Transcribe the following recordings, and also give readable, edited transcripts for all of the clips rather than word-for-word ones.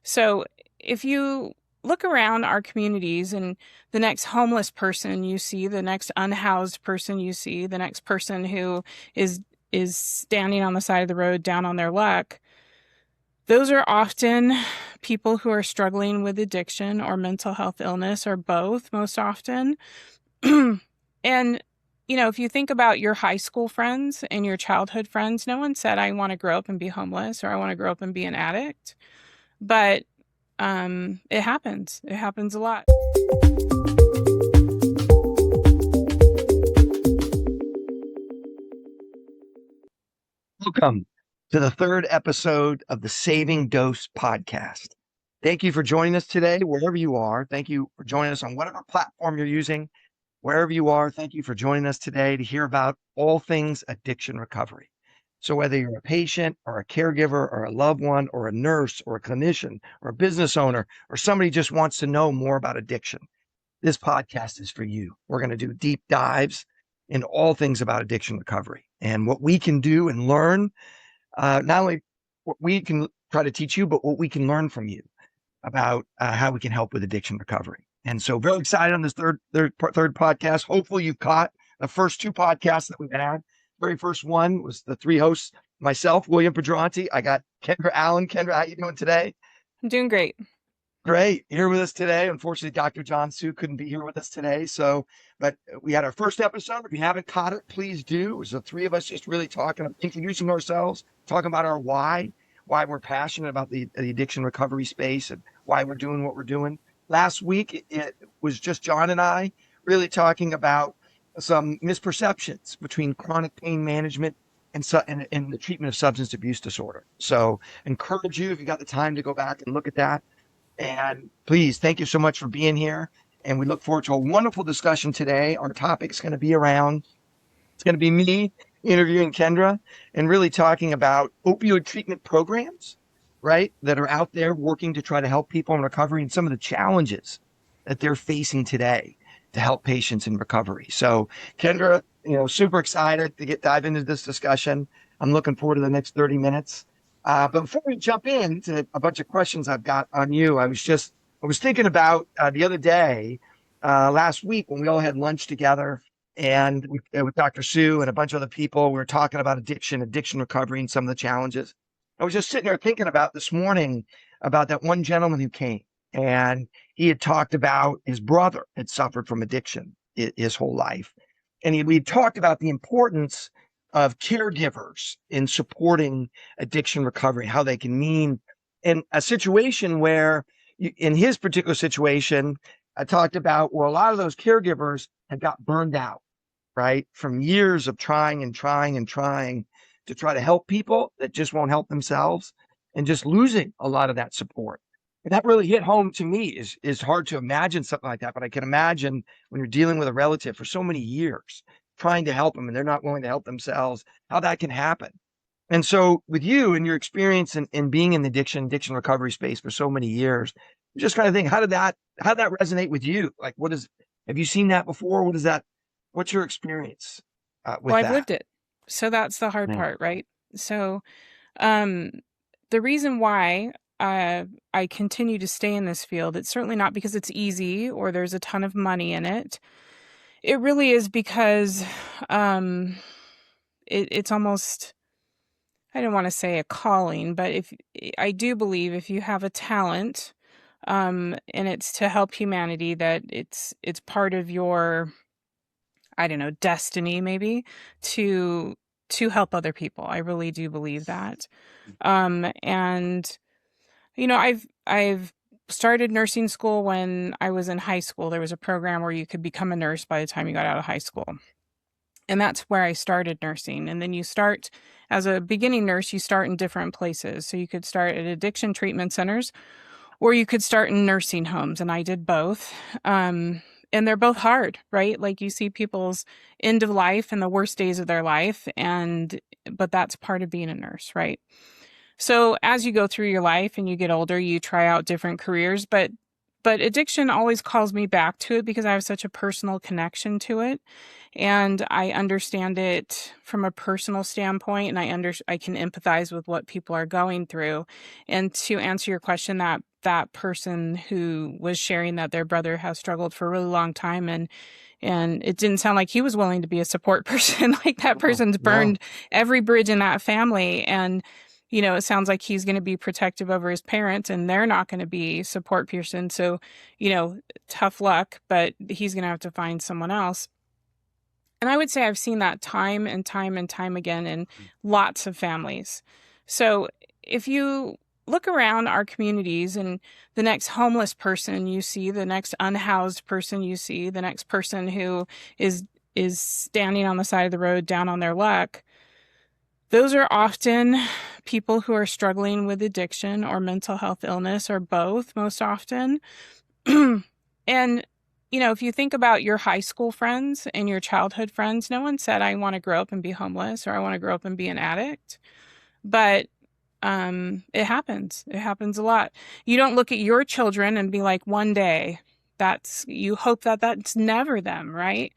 So if you look around our communities and the next homeless person you see, the next unhoused person you see, the next person who is is standing on the side of the road down on their luck, those are often people who are struggling with addiction or mental health illness or both most often. And if you think about your high school friends and your childhood friends, no one said, I want to grow up and be homeless or I want to grow up and be an addict. But it happens. It happens a lot. Welcome to the third episode of the Saving Dose podcast. Thank you for joining us today, wherever you are. Thank you for joining us on whatever platform you're using, wherever you are. Thank you for joining us today to hear about all things addiction recovery. So whether you're a patient or a caregiver or a loved one or a nurse or a clinician or a business owner or somebody just wants to know more about addiction, this podcast is for you. We're going to do deep dives into all things about addiction recovery and what we can do and learn, not only what we can try to teach you, but what we can learn from you about how we can help with addiction recovery. And so very excited on this third podcast. Hopefully you've caught the first two podcasts that we've had. Very first one was the three hosts, myself, William Pedranti. I got Kendra Allen. Kendra, how you doing today? I'm doing great. Great. Here with us today. Unfortunately, Dr. John Sue couldn't be here with us today. But we had our first episode. If you haven't caught it, please do. It was the three of us just really talking, introducing ourselves, talking about our why we're passionate about the addiction recovery space and why we're doing what we're doing. Last week, it was just John and I really talking about some misperceptions between chronic pain management and the treatment of substance abuse disorder. So encourage you, if you got the time, to go back and look at that. And please, thank you so much for being here. And we look forward to a wonderful discussion today. Our topic is going to be it's going to be me interviewing Kendra and really talking about opioid treatment programs, right, that are out there working to try to help people in recovery and some of the challenges that they're facing today to help patients in recovery. So Kendra, super excited to dive into this discussion. I'm looking forward to the next 30 minutes. But before we jump into a bunch of questions I've got on you, I was thinking about the other day, last week when we all had lunch together and with Dr. Sue and a bunch of other people, we were talking about addiction recovery and some of the challenges. I was just sitting there thinking about this morning about that one gentleman who came, and he had talked about his brother had suffered from addiction his whole life. And we talked about the importance of caregivers in supporting addiction recovery, how they can mean in a situation where, in his particular situation, I talked about where a lot of those caregivers had got burned out, right? From years of trying and trying and trying to try to help people that just won't help themselves and just losing a lot of that support. And that really hit home to me. Is hard to imagine something like that, but I can imagine when you're dealing with a relative for so many years, trying to help them and they're not willing to help themselves, how that can happen. And so with you and your experience in being in the addiction recovery space for so many years, just kind of think, how did that resonate with you? Like, have you seen that before? What's your experience with Well, I've that? lived it. So that's the hard Yeah. part, right? So the reason why I continue to stay in this field, it's certainly not because it's easy or there's a ton of money in it. It really is because it's almost, I don't want to say a calling, but if I do believe if you have a talent, and it's to help humanity, that it's part of your, I don't know, destiny maybe to help other people. I really do believe that. And I've started nursing school when I was in high school. There was a program where you could become a nurse by the time you got out of high school. And that's where I started nursing. And then you start as a beginning nurse, you start in different places. So you could start at addiction treatment centers or you could start in nursing homes. And I did both. And they're both hard, right? Like you see people's end of life and the worst days of their life. But that's part of being a nurse, right? So as you go through your life and you get older, you try out different careers, but addiction always calls me back to it because I have such a personal connection to it. And I understand it from a personal standpoint, and I can empathize with what people are going through. And to answer your question, that that person who was sharing that their brother has struggled for a really long time, and it didn't sound like he was willing to be a support person. Like that No, person's no. burned every bridge in that family, and it sounds like he's going to be protective over his parents, and they're not going to be support person. So, tough luck, but he's going to have to find someone else. And I would say I've seen that time and time and time again in lots of families. So if you look around our communities, and the next homeless person you see, the next unhoused person you see, the next person who is standing on the side of the road down on their luck, those are often people who are struggling with addiction or mental health illness, or both, most often. And, if you think about your high school friends and your childhood friends, no one said, I want to grow up and be homeless, or I want to grow up and be an addict. But it happens. It happens a lot. You don't look at your children and be like, one day, you hope that that's never them, right?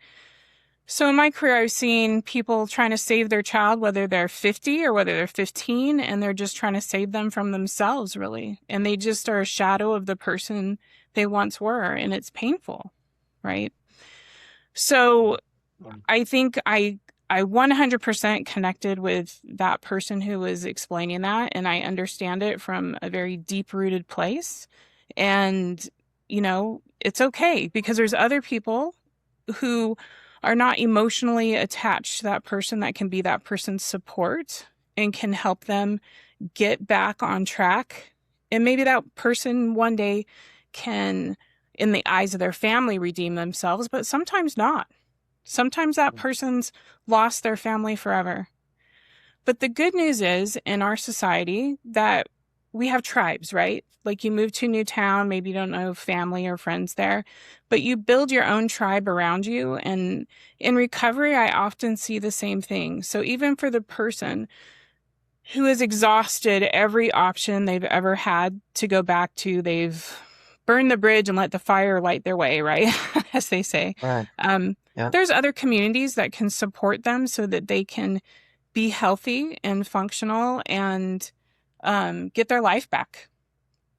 So in my career, I've seen people trying to save their child, whether they're 50 or whether they're 15, and they're just trying to save them from themselves, really. And they just are a shadow of the person they once were, and it's painful, right? So I think I 100% connected with that person who was explaining that, and I understand it from a very deep-rooted place. And, it's okay, because there's other people who are not emotionally attached to that person that can be that person's support and can help them get back on track. And maybe that person one day can, in the eyes of their family, redeem themselves, but sometimes not. Sometimes that person's lost their family forever. But the good news is, in our society, that we have tribes, right? Like, you move to a new town, maybe you don't know family or friends there, but you build your own tribe around you. And in recovery, I often see the same thing. So even for the person who has exhausted every option they've ever had to go back to, they've burned the bridge and let the fire light their way, right? As they say. Right. Yeah. There's other communities that can support them so that they can be healthy and functional and get their life back.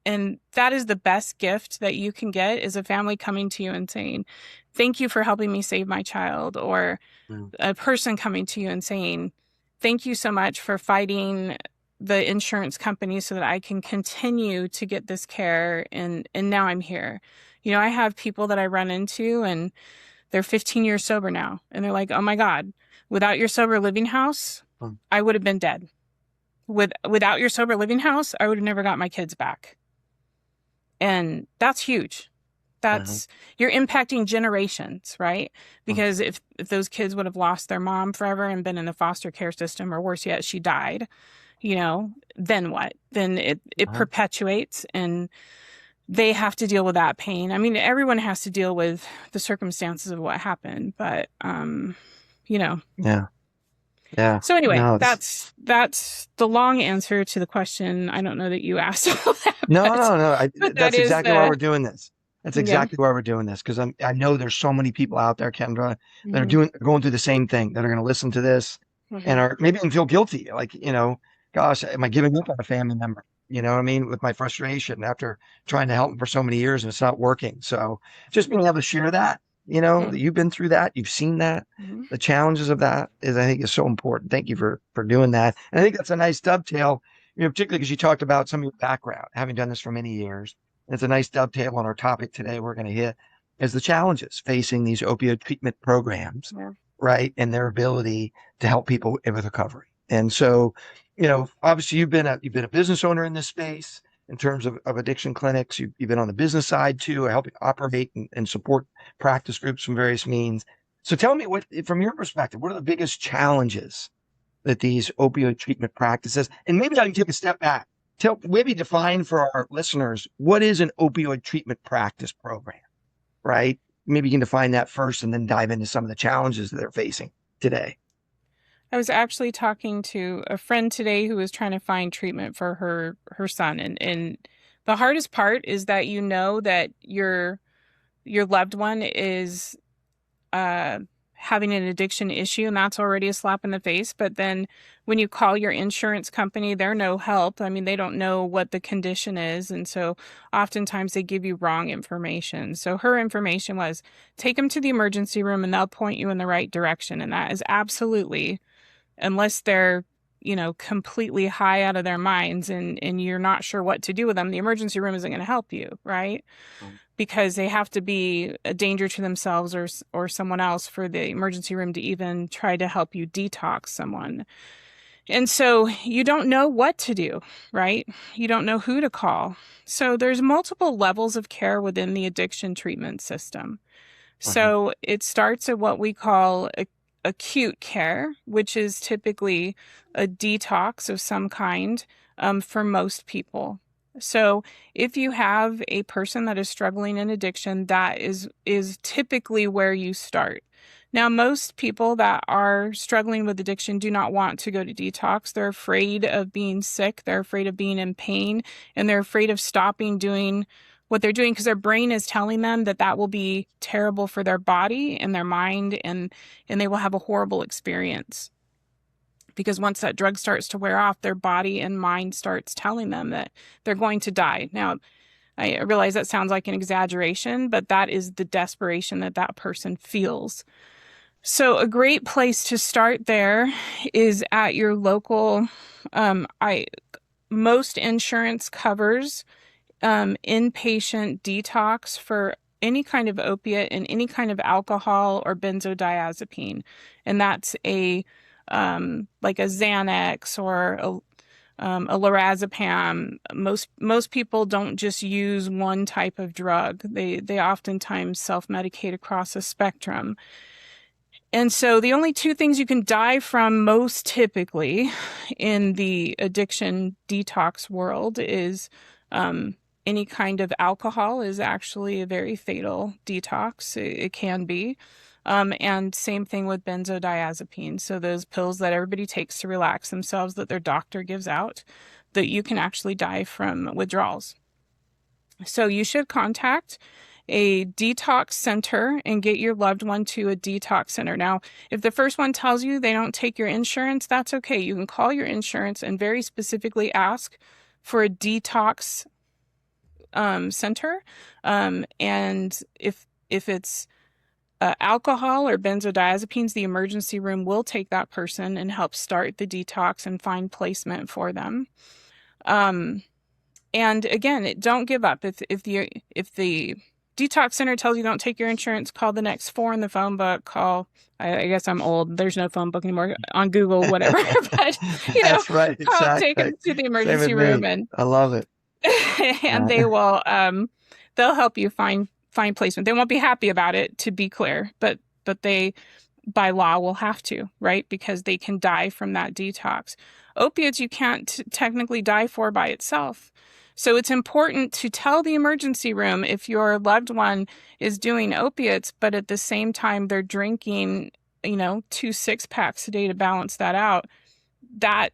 And that is the best gift that you can get, is a family coming to you and saying, thank you for helping me save my child, or Mm. a person coming to you and saying, thank you so much for fighting the insurance company so that I can continue to get this care. And now I'm here. I have people that I run into, and they're 15 years sober now. And they're like, oh my God, without your sober living house, Mm. I would have been dead. Without your sober living house, I would have never got my kids back. And that's huge. Mhm. You're impacting generations, right? Mm. Because if those kids would have lost their mom forever and been in the foster care system, or worse yet, she died, then what? Then it Uh-huh. perpetuates, and they have to deal with that pain. I mean, everyone has to deal with the circumstances of what happened, but you know. Yeah. Yeah. So anyway, No, it's that's the long answer to the question. I don't know that you asked all that, no, but no, no. that That's is exactly why the we're doing this. That's yeah. exactly why we're doing this, because I know there's so many people out there, Kendra, that are Hmm. going through the same thing, that are going to listen to this and Hmm. are maybe even feel guilty. Like, gosh, am I giving up on a family member? You know what I mean? With my frustration after trying to help them for so many years and it's not working. So just being able to share that, that you've been through that, you've seen that, Hmm. the challenges of that I think is so important. Thank you for doing that. And I think that's a nice dovetail, particularly because you talked about some of your background, having done this for many years. It's a nice dovetail on our topic today we're going to hit, is the challenges facing these opioid treatment programs, Yeah. right? And their ability to help people with recovery. And so, obviously you've been a business owner in this space in terms of addiction clinics. You've been on the business side too, helping operate and support practice groups from various means. So tell me, from your perspective, what are the biggest challenges that these opioid treatment practices, and maybe I can take a step back, maybe define for our listeners, what is an opioid treatment practice program, right? Maybe you can define that first and then dive into some of the challenges that they're facing today. I was actually talking to a friend today who was trying to find treatment for her son, and the hardest part is that that your loved one is uh having an addiction issue, and that's already a slap in the face. But then when you call your insurance company, they're no help. I mean, they don't know what the condition is. And so oftentimes they give you wrong information. So her information was take them to the emergency room and they'll point you in the right direction. And that is absolutely, unless they're, completely high out of their minds and you're not sure what to do with them, the emergency room isn't going to help you, right? Because they have to be a danger to themselves or someone else for the emergency room to even try to help you detox someone. And so you don't know what to do, right? You don't know who to call. So there's multiple levels of care within the addiction treatment system. So it starts at what we call acute care, which is typically a detox of some kind for most people. So if you have a person that is struggling in addiction, that is typically where you start. Now, most people that are struggling with addiction do not want to go to detox. They're afraid of being sick. They're afraid of being in pain, and they're afraid of stopping doing what they're doing because their brain is telling them that that will be terrible for their body and their mind, and they will have a horrible experience. Because once that drug starts to wear off, their body and mind starts telling them that they're going to die. Now, I realize that sounds like an exaggeration, but that is the desperation that that person feels. So a great place to start there is at your local, most insurance covers inpatient detox for any kind of opiate and any kind of alcohol or benzodiazepine. And that's like a Xanax or a lorazepam. Most people don't just use one type of drug. They oftentimes self-medicate across a spectrum. And so the only two things you can die from most typically in the addiction detox world is any kind of alcohol is actually a very fatal detox. It can be. And same thing with benzodiazepine. So those pills that everybody takes to relax themselves that their doctor gives out, that you can actually die from withdrawals. So you should contact a detox center and get your loved one to a detox center. Now, if the first one tells you they don't take your insurance, that's okay. You can call your insurance and very specifically ask for a detox center. And if it's alcohol or benzodiazepines, the emergency room will take that person and help start the detox and find placement for them. And again, don't give up. If the detox center tells you don't take your insurance, call the next 4 in the phone book. I guess I'm old. There's no phone book anymore on Google, whatever. But That's right. Exactly. Take them to the emergency room, and I love it. and they will they'll help you find placement. They won't be happy about it, to be clear, but they by law will have to, right? Because they can die from that detox. Opiates you can't technically die for by itself. So it's important to tell the emergency room if your loved one is doing opiates, but at the same time they're drinking, 2 6-packs a day to balance that out. That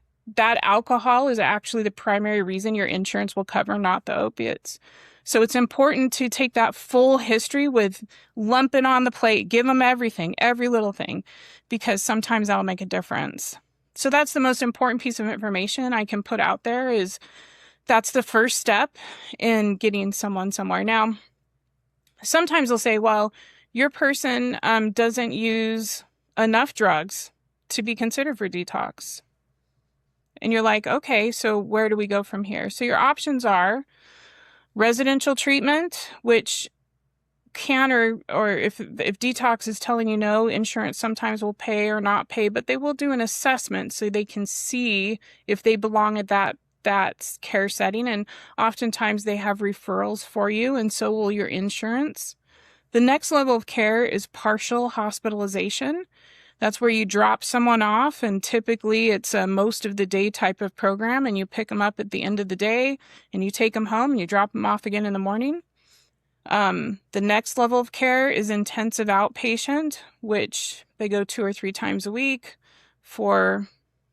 alcohol is actually the primary reason your insurance will cover, not the opiates. So it's important to take that full history with lumping on the plate, give them everything, every little thing, because sometimes that'll make a difference. So that's the most important piece of information I can put out there is that's the first step in getting someone somewhere. Now, sometimes they'll say, well, your person doesn't use enough drugs to be considered for detox. And you're like, okay, so where do we go from here? So your options are residential treatment, which can or if detox is telling you no, insurance sometimes will pay or not pay, but they will do an assessment so they can see if they belong at that care setting. And oftentimes they have referrals for you, and so will your insurance. The next level of care is partial hospitalization. That's where you drop someone off, and typically it's a most of the day type of program, and you pick them up at the end of the day and you take them home and you drop them off again in the morning. The next level of care is intensive outpatient, which they go 2 or 3 times a week for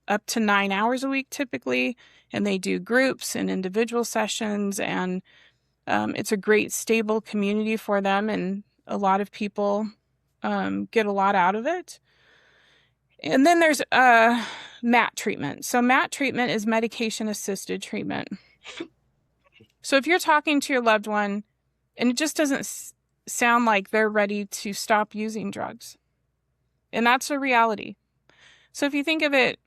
up to 9 hours a week typically, and they do groups and individual sessions, and it's a great stable community for them. And a lot of people get a lot out of it. And then there's MAT treatment. So MAT treatment is medication assisted treatment. So if you're talking to your loved one and it just doesn't sound like they're ready to stop using drugs, and that's a reality. So if you think of it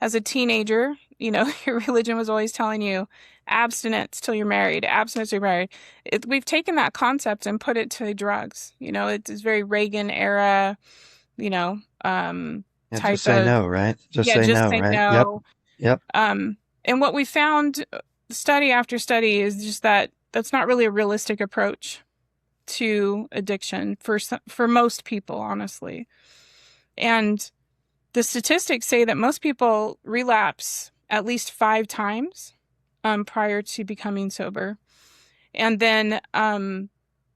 as a teenager, your religion was always telling you abstinence till you're married, abstinence till you're married. We've taken that concept and put it to drugs. It's very Reagan era, you know, um, Yeah, just type say of, no, right? Just yeah, say just no, say right? Yep. no. Yep. And what we found study after study is just that that's not really a realistic approach to addiction for most people, honestly. And the statistics say that most people relapse at least 5 times prior to becoming sober. And then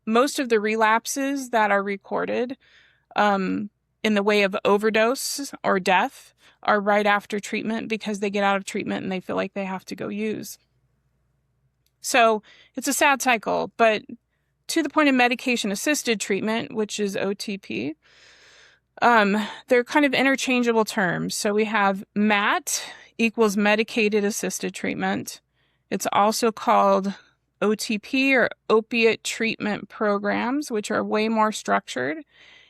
most of the relapses that are recorded in the way of overdose or death are right after treatment because they get out of treatment and they feel like they have to go use. So it's a sad cycle, but to the point of medication assisted treatment, which is OTP, they're kind of interchangeable terms. So we have MAT equals medicated assisted treatment. It's also called OTP or opiate treatment programs, which are way more structured.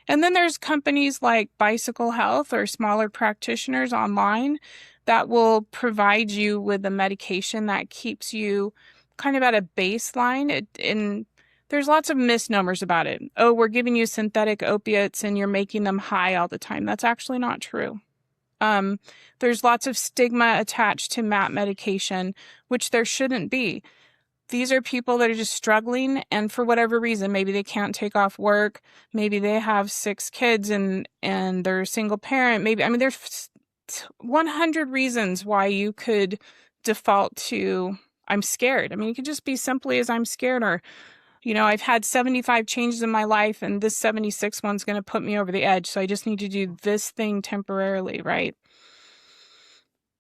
And then there's companies like Bicycle Health or smaller practitioners online that will provide you with a medication that keeps you kind of at a baseline. And there's lots of misnomers about it. Oh, we're giving you synthetic opiates and you're making them high all the time. That's actually not true. There's lots of stigma attached to MAT medication, which there shouldn't be. These are people that are just struggling, and for whatever reason, maybe they can't take off work, maybe they have 6 kids and they're a single parent. There's 100 reasons why you could default to I'm scared. It could just be simply as I'm scared, or I've had 75 changes in my life and this 76 one's going to put me over the edge, so I just need to do this thing temporarily, right?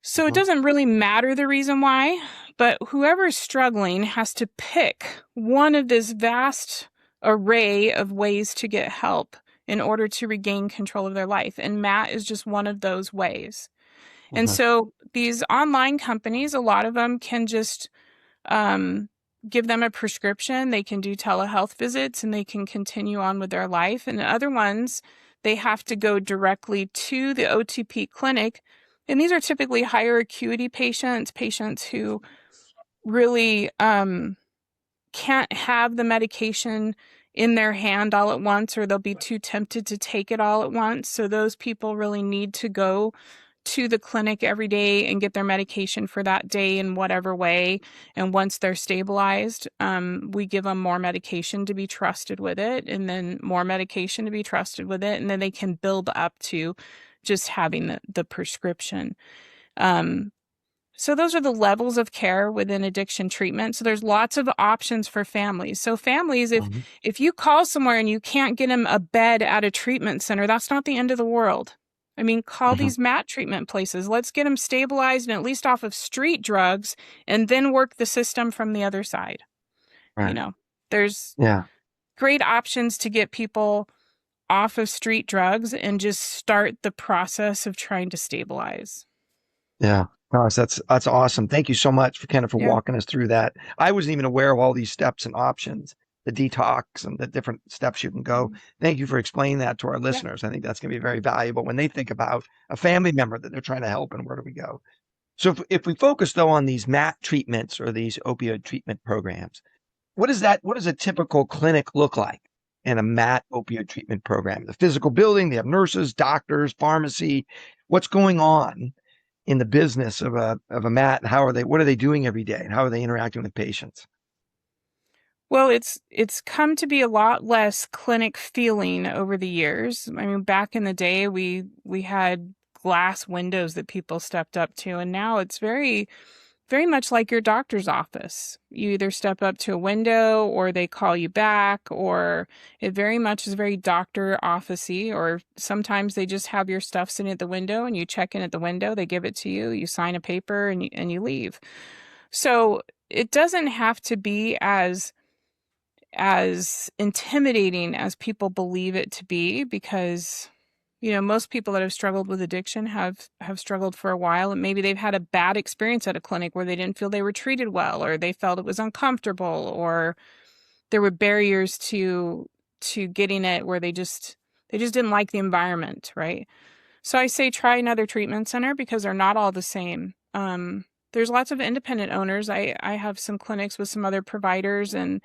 So it Mhm. doesn't really matter the reason why, but whoever is struggling has to pick one of this vast array of ways to get help in order to regain control of their life. And MAT is just one of those ways. And Mhm. so these online companies, a lot of them can just um, give them a prescription. They can do telehealth visits and they can continue on with their life. And other ones, they have to go directly to the OTP clinic. And these are typically higher acuity patients who really can't have the medication in their hand all at once, or they'll be too tempted to take it all at once. So those people really need to go to the clinic every day and get their medication for that day in whatever way. And once they're stabilized, we give them more medication to be trusted with it, and then more medication to be trusted with it. And then they can build up to just having the prescription. Um, so those are the levels of care within addiction treatment. So there's lots of options for families. So families, if Mhm. if you call somewhere and you can't get them a bed at a treatment center, that's not the end of the world. Call Mhm. these MAT treatment places. Let's get them stabilized and at least off of street drugs and then work the system from the other side. You Right. know, there's Yeah. great options to get people off of street drugs and just start the process of trying to stabilize. Yeah. Gosh, that's awesome. Thank you so much for Yeah. walking us through that. I wasn't even aware of all these steps and options, the detox and the different steps you can go. Thank you for explaining that to our Yeah. listeners. I think that's going to be very valuable when they think about a family member that they're trying to help and where do we go. So if we focus though on these MAT treatments or these opioid treatment programs, what does a typical clinic look like in a MAT opioid treatment program? The physical building, they have nurses, doctors, pharmacy. What's going on in the business of a MAT? What are they doing every day? And how are they interacting with patients? Well, it's come to be a lot less clinic feeling over the years. Back in the day, we had glass windows that people stepped up to, and now it's very, very much like your doctor's office. You either step up to a window, or they call you back, or it very much is very doctor officey. Or sometimes they just have your stuff sitting at the window, and you check in at the window. They give it to you, you sign a paper, and you leave. So it doesn't have to be as as intimidating as people believe it to be, because most people that have struggled with addiction have struggled for a while, and maybe they've had a bad experience at a clinic where they didn't feel they were treated well, or they felt it was uncomfortable, or there were barriers to getting it where they just didn't like the environment, right? So I say try another treatment center because they're not all the same. There's lots of independent owners. I have some clinics with some other providers, and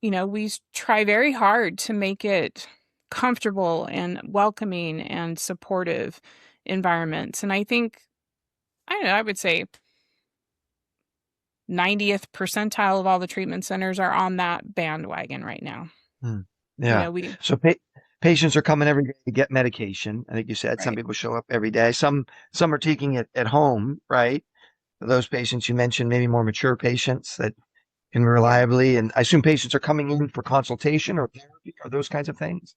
we try very hard to make it comfortable and welcoming and supportive environments. And I think, I don't know, I would say 90th percentile of all the treatment centers are on that bandwagon right now. Hmm. You Yeah. know, we So patients are coming every day to get medication. I think you said some Right. people show up every day. Some are taking it at home, right? Those patients you mentioned, maybe more mature patients that can Yeah. reliably, and I assume patients are coming in for consultation or therapy or those kinds of things.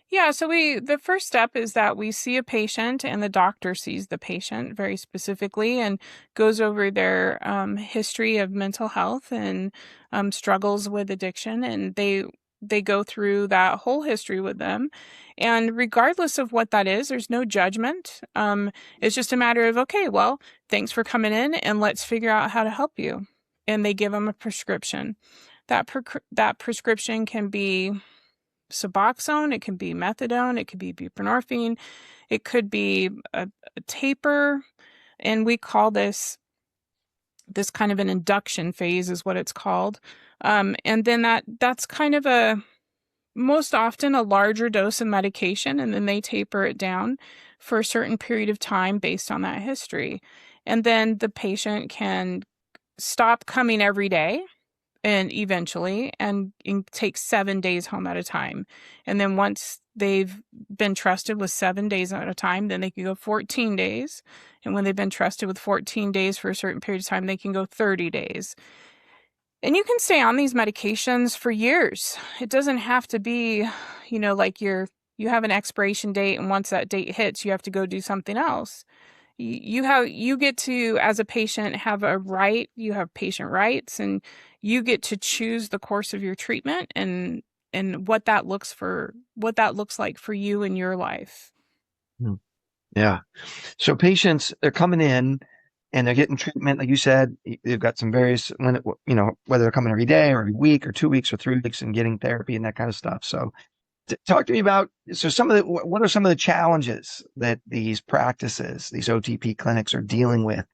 Yeah, so the first step is that we see a patient and the doctor sees the patient very specifically and goes over their history of mental health and struggles with addiction, and they go through that whole history with them. And regardless of what that is, there's no judgment. It's just a matter of, okay, well, thanks for coming in and let's figure out how to help you. And they give them a prescription. That prescription can be Suboxone, it can be methadone, it could be buprenorphine, it could be a taper, and we call this kind of an induction phase is what it's called. And then that's kind of a most often a larger dose of medication, and then they taper it down for a certain period of time based on that history. And then the patient can stop coming every day and eventually and take 7 days home at a time. And then once they've been trusted with 7 days at a time, then they can go 14 days. And when they've been trusted with 14 days for a certain period of time, they can go 30 days. And you can stay on these medications for years. It doesn't have to be, like you have an expiration date, and once that date hits, you have to go do something else. You get to, as a patient, have a right. You have patient rights, and you get to choose the course of your treatment and what that looks like for you in your life. Hmm. Yeah. So patients, they're coming in and they're getting treatment. Like you said, they've got some various, whether they're coming every day or every week or 2 weeks or 3 weeks and getting therapy and that kind of stuff. So talk to me about, so what are some of the challenges that these practices, these OTP clinics are dealing with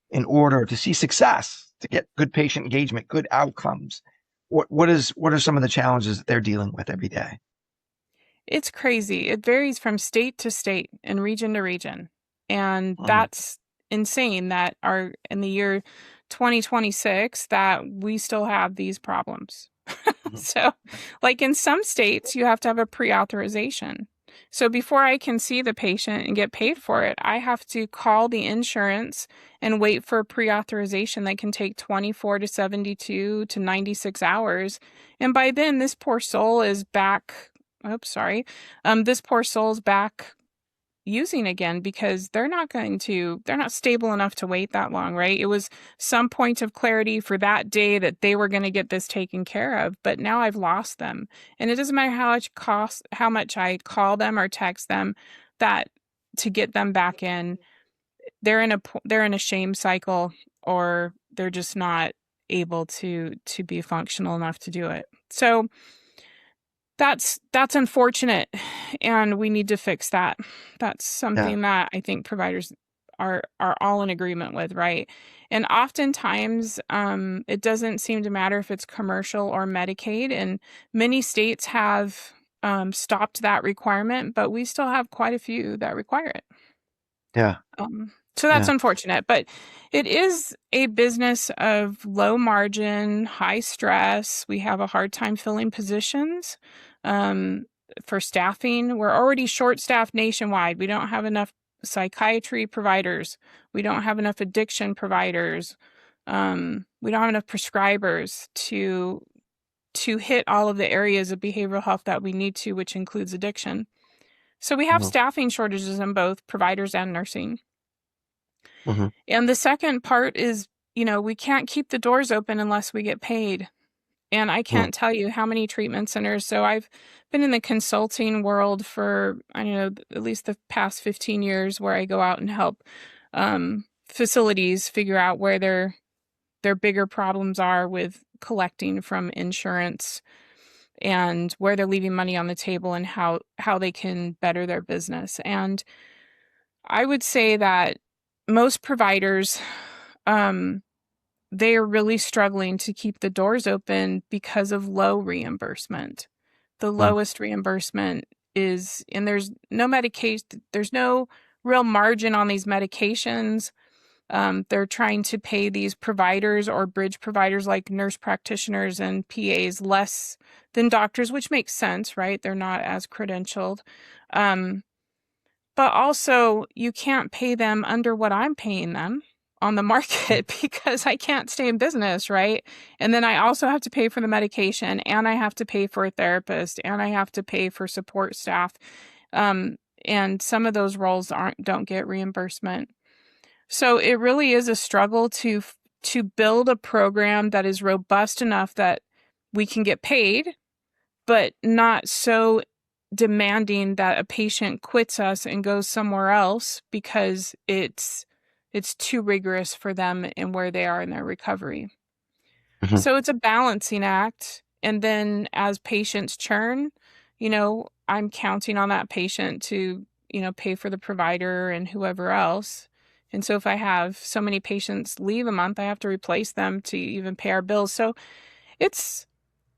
in order to see success, to get good patient engagement, good outcomes? What are some of the challenges that they're dealing with every day? It's crazy. It varies from state to state and region to region. And Mhm, that's insane that our in the year 2026 that we still have these problems. mhm, So, like in some states, you have to have a pre-authorization. So before I can see the patient and get paid for it, I have to call the insurance and wait for a pre-authorization that can take 24 to 72 to 96 hours. And by then, this poor soul is back. Oops, sorry. This poor soul's back using again because they're not stable enough to wait that long, right? It was some point of clarity for that day that they were going to get this taken care of, but now I've lost them. And it doesn't matter how much I call them or text them that to get them back in, they're in a shame cycle, or they're just not able to be functional enough to do it. So that's unfortunate, and we need to fix that. That's yeah, something that I think providers are all in agreement with, right? And oftentimes, it doesn't seem to matter if it's commercial or Medicaid, and many states have stopped that requirement, but we still have quite a few that require it. yeah, So that's yeah, unfortunate, but it is a business of low margin, high stress. We have a hard time filling positions um, for staffing. We're already short staffed nationwide. We don't have enough psychiatry providers. We don't have enough addiction providers. We don't have enough prescribers to hit all of the areas of behavioral health that we need to, which includes addiction. So we have mhm, staffing shortages in both providers and nursing. mhm, And the second part is, we can't keep the doors open unless we get paid. And I Hmm. can't tell you how many treatment centers. So I've been in the consulting world for, I don't know, at least the past 15 years, where I go out and help facilities figure out where their bigger problems are with collecting from insurance, and where they're leaving money on the table, and how they can better their business. And I would say that most providers, um, they are really struggling to keep the doors open because of low reimbursement. The Hmm. lowest reimbursement is, and there's no medication, there's no real margin on these medications. They're trying to pay these providers or bridge providers like nurse practitioners and PAs less than doctors, which makes sense, right? They're not as credentialed. Um, but also, you can't pay them under what I'm paying them on the market because I can't stay in business, right? And then I also have to pay for the medication, and I have to pay for a therapist, and I have to pay for support staff. Um, and some of those roles don't get reimbursement. So it really is a struggle to build a program that is robust enough that we can get paid, but not so demanding that a patient quits us and goes somewhere else because it's too rigorous for them and where they are in their recovery. Hmm. So it's a balancing act. And then as patients churn, I'm counting on that patient to, pay for the provider and whoever else. And so if I have so many patients leave a month, I have to replace them to even pay our bills. So it's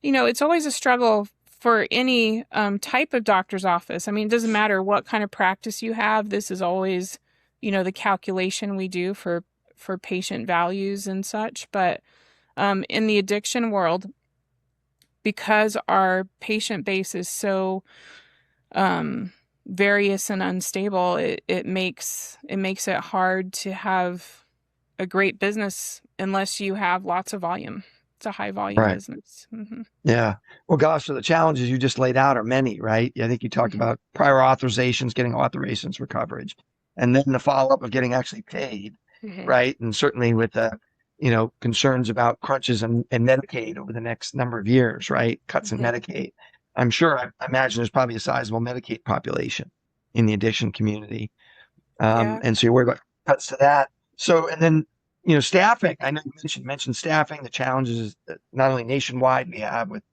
it's always a struggle for any type of doctor's office. I mean, it doesn't matter what kind of practice you have. This is always, the calculation we do for patient values and such. But in the addiction world, because our patient base is so um, various and unstable, it makes it hard to have a great business unless you have lots of volume. It's a high volume Right. business. Hmm. Yeah. Well, gosh, so the challenges you just laid out are many, right? I think you talked Hmm. about prior authorizations, getting authorizations for coverage, and then the follow up of getting actually paid, Hmm. right? And certainly with the, concerns about crunches and Medicaid over the next number of years, right? Cuts in Hmm. Medicaid. I'm sure, I imagine there's probably a sizable Medicaid population in the addiction community. Yeah. And so you're worried about cuts to that. So, and then, staffing. I know you mentioned staffing, the challenges that not only nationwide we have with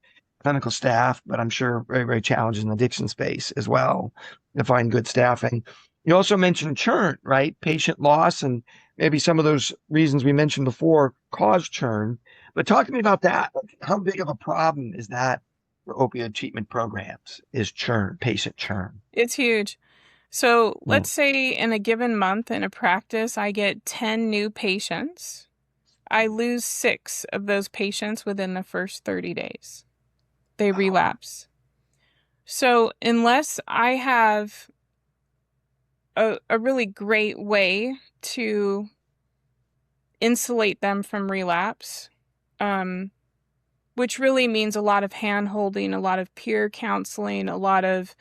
clinical staff, but I'm sure very, very challenging in the addiction space as well to find good staffing. You also mentioned churn, right? Patient loss, and maybe some of those reasons we mentioned before cause churn. But talk to me about that. How big of a problem is that for opioid treatment programs? Is churn, patient churn? It's huge. So Mm. let's say in a given month in a practice, I get 10 new patients. I lose 6 of those patients within the first 30 days. They Wow. relapse. So unless I have a really great way to insulate them from relapse, um, which really means a lot of hand holding, a lot of peer counseling, a lot of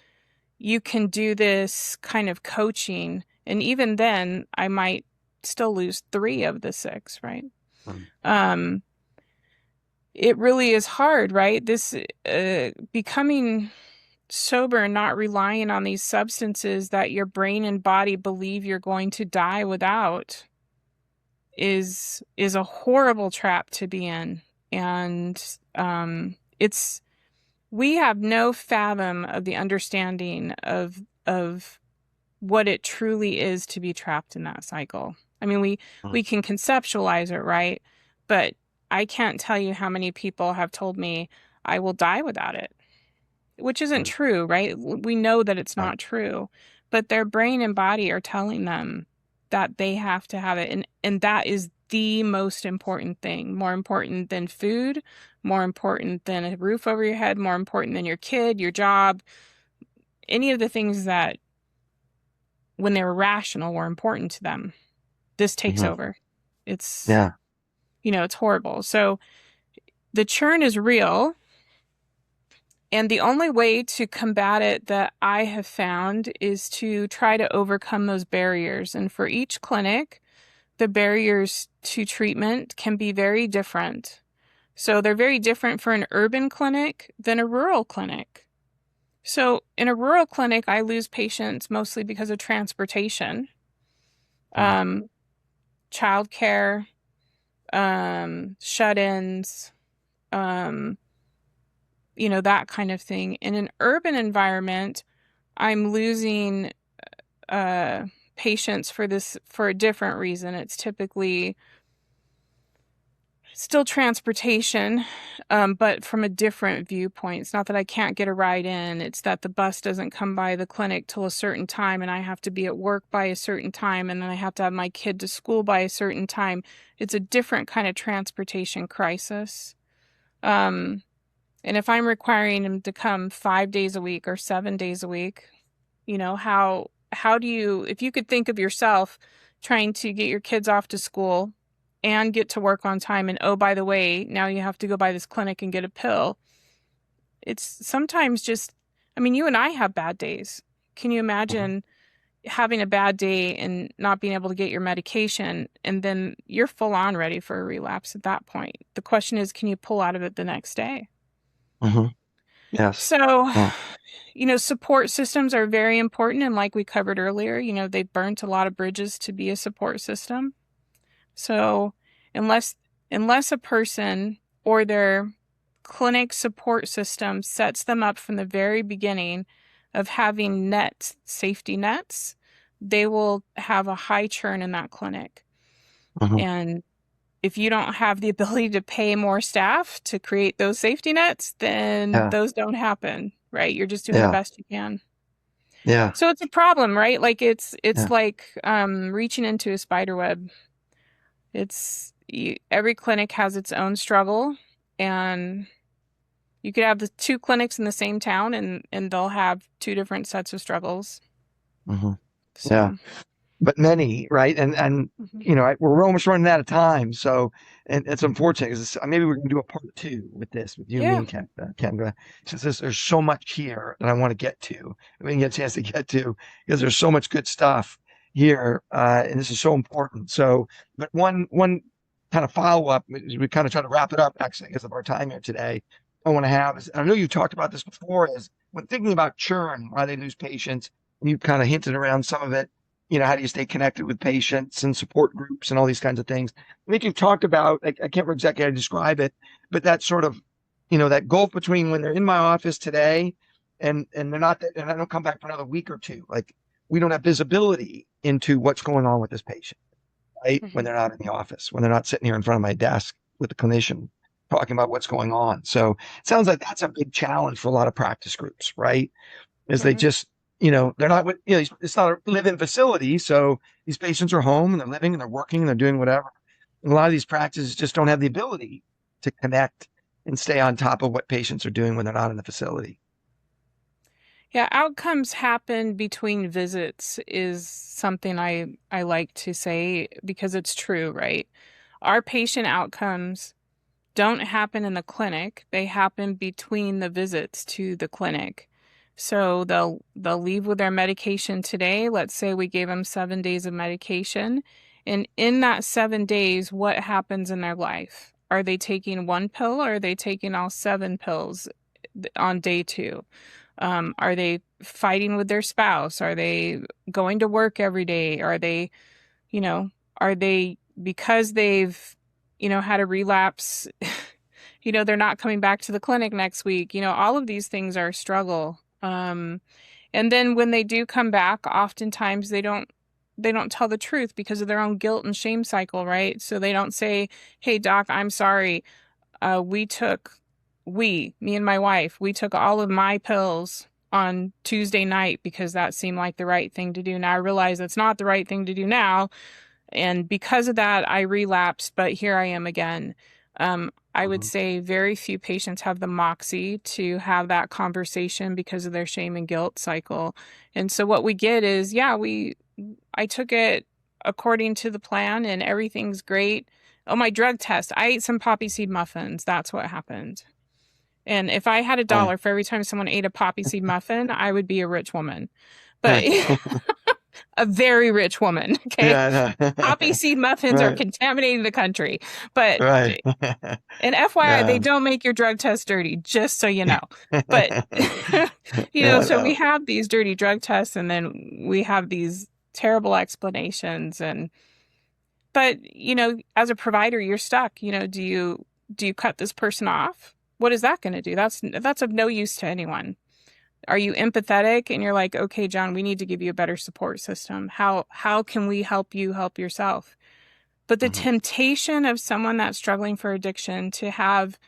you can do this kind of coaching. And even then, I might still lose 3 of the 6, right? Mm. Um, it really is hard, right? This becoming sober and not relying on these substances that your brain and body believe you're going to die without is a horrible trap to be in. And it's we have no fathom of the understanding of what it truly is to be trapped in that cycle. I mean, Mm. we can conceptualize it, right? But I can't tell you how many people have told me I will die without it, which isn't Mm. true, right? We know that it's Right. not true, but their brain and body are telling them that they have to have it, and that is the most important thing, more important than food, more important than a roof over your head, more important than your kid, your job, any of the things that when they were rational were important to them. This takes Mhm. over. It's, Yeah. it's horrible. So the churn is real. And the only way to combat it that I have found is to try to overcome those barriers. And for each clinic, the barriers to treatment can be very different. So they're very different for an urban clinic than a rural clinic. So in a rural clinic, I lose patients mostly because of transportation, Mhm. um, childcare, shut-ins, um, that kind of thing. In an urban environment, I'm losing uh, patients for a different reason. It's typically still transportation, but from a different viewpoint. It's not that I can't get a ride in, it's that the bus doesn't come by the clinic till a certain time, and I have to be at work by a certain time, and then I have to have my kid to school by a certain time. It's a different kind of transportation crisis. Um, and if I'm requiring him to come 5 days a week or 7 days a week, how do you, if you could think of yourself trying to get your kids off to school and get to work on time, and oh, by the way, now you have to go by this clinic and get a pill. It's sometimes just, I mean, you and I have bad days. Can you Mhm. imagine having a bad day and not being able to get your medication, and then you're full on ready for a relapse at that point? The question is, can you pull out of it the next day? Mhm. Yes. So, Yeah. support systems are very important. And like we covered earlier, they've burnt a lot of bridges to be a support system. So, unless unless a person or their clinic support system sets them up from the very beginning of having safety nets, they will have a high churn in that clinic. Mhm. And if you don't have the ability to pay more staff to create those safety nets, then Yeah. those don't happen, right? You're just doing the Yeah. best you can. Yeah. So it's a problem, right? Like it's Yeah. like reaching into a spider web. Every clinic has its own struggle, and you could have the two clinics in the same town, and they'll have two different sets of struggles. Mhm. Yeah. So, But many, right? And mhm. we're almost running out of time. So, and it's unfortunate because maybe we're going to do a part two with this, with you, me, Yeah. and Kendra, since there's so much here that I want to get to. We didn't get a chance to get to because there's so much good stuff here, and this is so important. So, but one kind of follow up, as we kind of try to wrap it up, actually, because of our time here today. I want to have is, I know you talked about this before, is when thinking about churn, why they lose patients, and you kind of hinted around some of it. How do you stay connected with patients and support groups and all these kinds of things? I think you've talked about, I can't remember exactly how to describe it, but that sort of, that gulf between when they're in my office today and they're not, and I don't come back for another week or two. Like we don't have visibility into what's going on with this patient, right? When Mhm. they're not in the office, when they're not sitting here in front of my desk with the clinician talking about what's going on. So it sounds like that's a big challenge for a lot of practice groups, right? Is they Right. just, they're not with, it's not a live-in facility. So these patients are home and they're living and they're working and they're doing whatever. And a lot of these practices just don't have the ability to connect and stay on top of what patients are doing when they're not in the facility. Yeah, outcomes happen between visits is something I like to say because it's true, right? Our patient outcomes don't happen in the clinic. They happen between the visits to the clinic. So they'll leave with their medication today. Let's say we gave them 7 days of medication. And in that 7 days, what happens in their life? Are they taking one pill or are they taking all seven pills on day two? Are they fighting with their spouse? Are they going to work every day? You know, are they, because they've, had a relapse, they're not coming back to the clinic next week. All of these things are a struggle. And then when they do come back, oftentimes they don't tell the truth because of their own guilt and shame cycle, right? So they don't say, "Hey doc, I'm sorry. Me and my wife, we took all of my pills on Tuesday night because that seemed like the right thing to do. Now I realize that's not the right thing to do now, and because of that, I relapsed, but here I am again." I would Mhm. say very few patients have the moxie to have that conversation because of their shame and guilt cycle. And so what we get is, yeah, I took it according to the plan and everything's great. Oh, my drug test. I ate some poppy seed muffins. That's what happened. And if I had a Right. dollar for every time someone ate a poppy seed muffin, I would be a rich woman. But Right. a very rich woman. Okay. Yeah, Poppy no. seed muffins are Right, contaminating the country. But right. and FYI, they Yeah. don't make your drug test dirty, just so you know. But, Yeah, so we no. have these dirty drug tests and then we have these terrible explanations. But, as a provider, you're stuck. Do you cut this person off? What is that going to do? That's of no use to anyone. Are you empathetic and you're like, okay, John, we need to give you a better support system. How can we help you help yourself? But the Mhm, temptation of someone that's struggling for addiction to have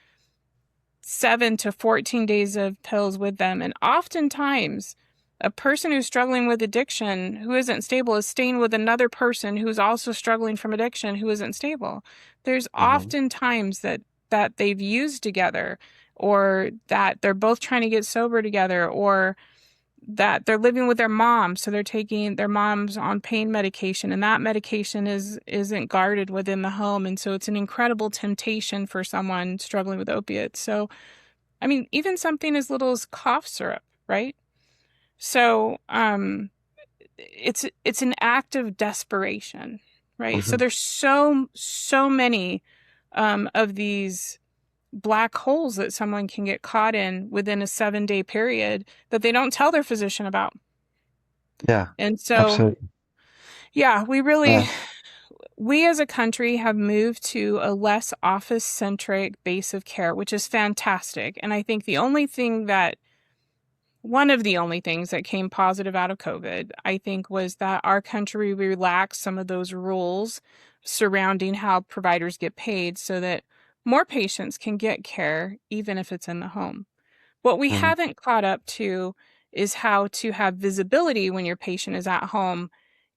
7 to 14 days of pills with them. And oftentimes, a person who's struggling with addiction who isn't stable is staying with another person who's also struggling from addiction who isn't stable. There's mhm. often times that they've used together, or that they're both trying to get sober together, or that they're living with their mom, so they're taking their mom's on pain medication, and that medication isn't guarded within the home, and so it's an incredible temptation for someone struggling with opiates. So, I mean, even something as little as cough syrup, right? So, it's an act of desperation, right? So Mhm. there's so many of these black holes that someone can get caught in within a 7-day period that they don't tell their physician about. Yeah, And so, absolutely. yeah, Yeah. we as a country have moved to a less office centric base of care, which is fantastic. And I think one of the only things that came positive out of COVID, I think, was that our country relaxed some of those rules surrounding how providers get paid so that more patients can get care, even if it's in the home. What we Mhm. haven't caught up to is how to have visibility when your patient is at home.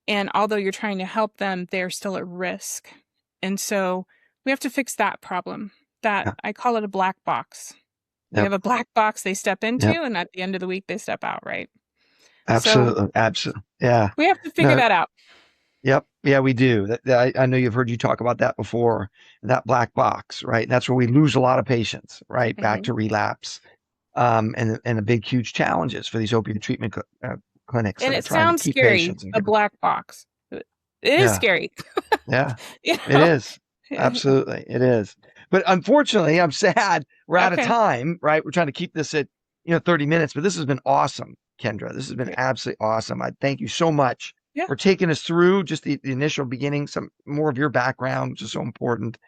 And although you're trying to help them, they're still at risk. And so we have to fix that problem. That Yeah. I call it a black box. We Yep. have a black box they step into, Yep. and at the end of the week, they step out, right? So Absolutely. Absolutely. Yeah. we have to figure No. that out. Yep. Yeah, we do. I know you've heard you talk about that before. That black box, right? And that's where we lose a lot of patients, right? Back Hmm. to relapse. And the big, huge challenges for these opioid treatment clinics And that are it trying to sounds keep scary, patients and a get them. black box. It is Yeah. scary, Yeah. you It know? is. Absolutely. It is. But unfortunately, I'm sad we're out of Okay. time, right? We're trying to keep this at, 30 minutes, but this has been awesome, Kendra. This has been Great. absolutely awesome. I thank you so much Yeah. for taking us through just the initial beginning, some more of your background, which is so important,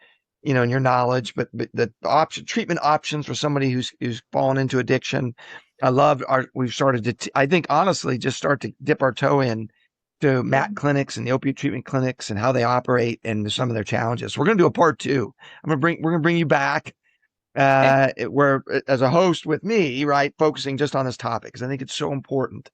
and your knowledge, but the option treatment options for somebody who's fallen into addiction. I love we've started to, I think honestly, just start to dip our toe in to MAT Mhm. clinics and the opiate treatment clinics and how they operate and some of their challenges. So we're going to do a part two. We're going to bring you back Okay. where as a host with me, right, focusing just on this topic because I think it's so important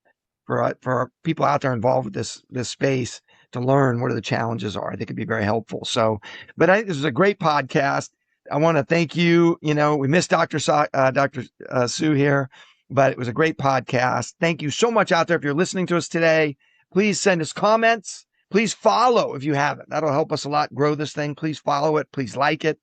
for people out there involved with this space to learn what are the challenges are. I think it'd be very helpful. So, but I think this is a great podcast. I want to thank you. We missed Dr. Sue here, but it was a great podcast. Thank you so much out there. If you're listening to us today, please send us comments. Please follow if you haven't. That'll help us a lot grow this thing. Please follow it. Please like it.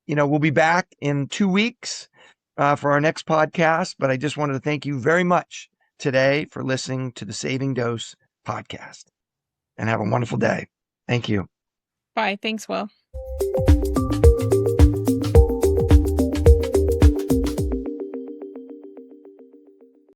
We'll be back in 2 weeks for our next podcast. But I just wanted to thank you very much today for listening to the Saving Dose podcast and have a wonderful day. Thank you. Bye. Thanks, Will.